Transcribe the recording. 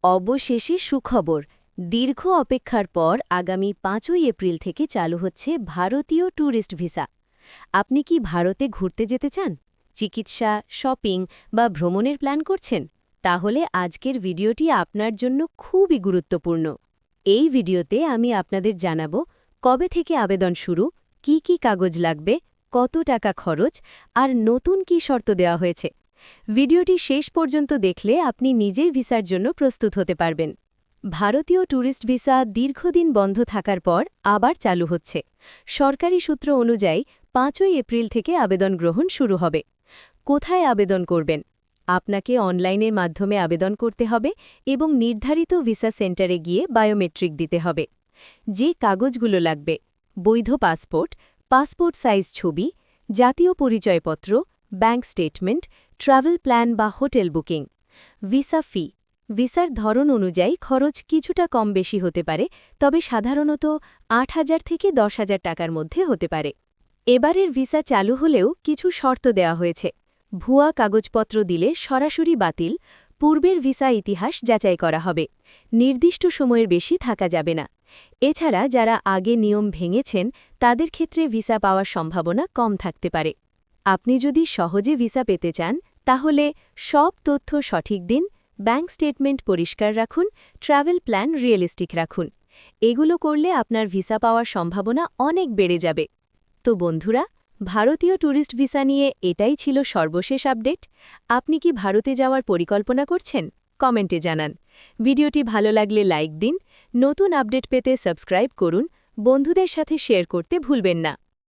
অবশেষে সুখবর। দীর্ঘ অপেক্ষার পর আগামী ৫ই এপ্রিল থেকে চালু হচ্ছে ভারতীয় ট্যুরিস্ট ভিসা। আপনি কি ভারতে ঘুরতে যেতে চান? চিকিৎসা, শপিং বা ভ্রমণের প্ল্যান করছেন? তাহলে আজকের ভিডিওটি আপনার জন্য খুবই গুরুত্বপূর্ণ। এই ভিডিওতে আমি আপনাদের জানাবো কবে থেকে আবেদন শুরু, কি কাগজ লাগবে, কত টাকা খরচ আর নতুন কি শর্ত দেওয়া হয়েছে। ভিডিওটি শেষ পর্যন্ত দেখলে আপনি নিজেই ভিসার জন্য প্রস্তুত হতে পারবেন। ভারতীয় ট্যুরিস্ট ভিসা দীর্ঘদিন বন্ধ থাকার পর আবার চালু হচ্ছে। সরকারি সূত্র অনুযায়ী ৫ই এপ্রিল থেকে আবেদন গ্রহণ শুরু হবে। কোথায় আবেদন করবেন? আপনাকে অনলাইনের মাধ্যমে আবেদন করতে হবে এবং নির্ধারিত ভিসা সেন্টারে গিয়ে বায়োমেট্রিক দিতে হবে। যে কাগজগুলো লাগবে: বৈধ পাসপোর্ট, পাসপোর্ট সাইজ ছবি, জাতীয় পরিচয়পত্র, ব্যাংক স্টেটমেন্ট, ট্রাভেল প্ল্যান বা হোটেল বুকিং। ভিসা ফি: ভিসার ধরন অনুযায়ী খরচ কিছুটা কম বেশি হতে পারে, তবে সাধারণত ৮,০০০ থেকে ১০,০০০ টাকার মধ্যে হতে পারে। এবারের ভিসা চালু হলেও কিছু শর্ত দেওয়া হয়েছে। ভুয়া কাগজপত্র দিলে সরাসরি বাতিল, পূর্বের ভিসা ইতিহাস যাচাই করা হবে, নির্দিষ্ট সময়ের বেশি থাকা যাবে না। এছাড়া যারা আগে নিয়ম ভেঙেছেন তাদের ক্ষেত্রে ভিসা পাওয়ার সম্ভাবনা কম থাকতে পারে। আপনি যদি সহজে ভিসা পেতে চান তাহলে সব তথ্য সঠিক দিন, ব্যাংক স্টেটমেন্ট পরিষ্কার রাখুন, ট্রাভেল প্ল্যান রিয়েলিস্টিক রাখুন। এগুলো করলে আপনার ভিসা পাওয়ার সম্ভাবনা অনেক বেড়ে যাবে। তো বন্ধুরা, ভারতীয় ট্যুরিস্ট ভিসা নিয়ে এটাই ছিল সর্বশেষ আপডেট। আপনি কি ভারতে যাওয়ার পরিকল্পনা করছেন? কমেন্টে জানান। ভিডিওটি ভালো লাগলে লাইক দিন, নতুন আপডেট পেতে সাবস্ক্রাইব করুন, বন্ধুদের সাথে শেয়ার করতে ভুলবেন না।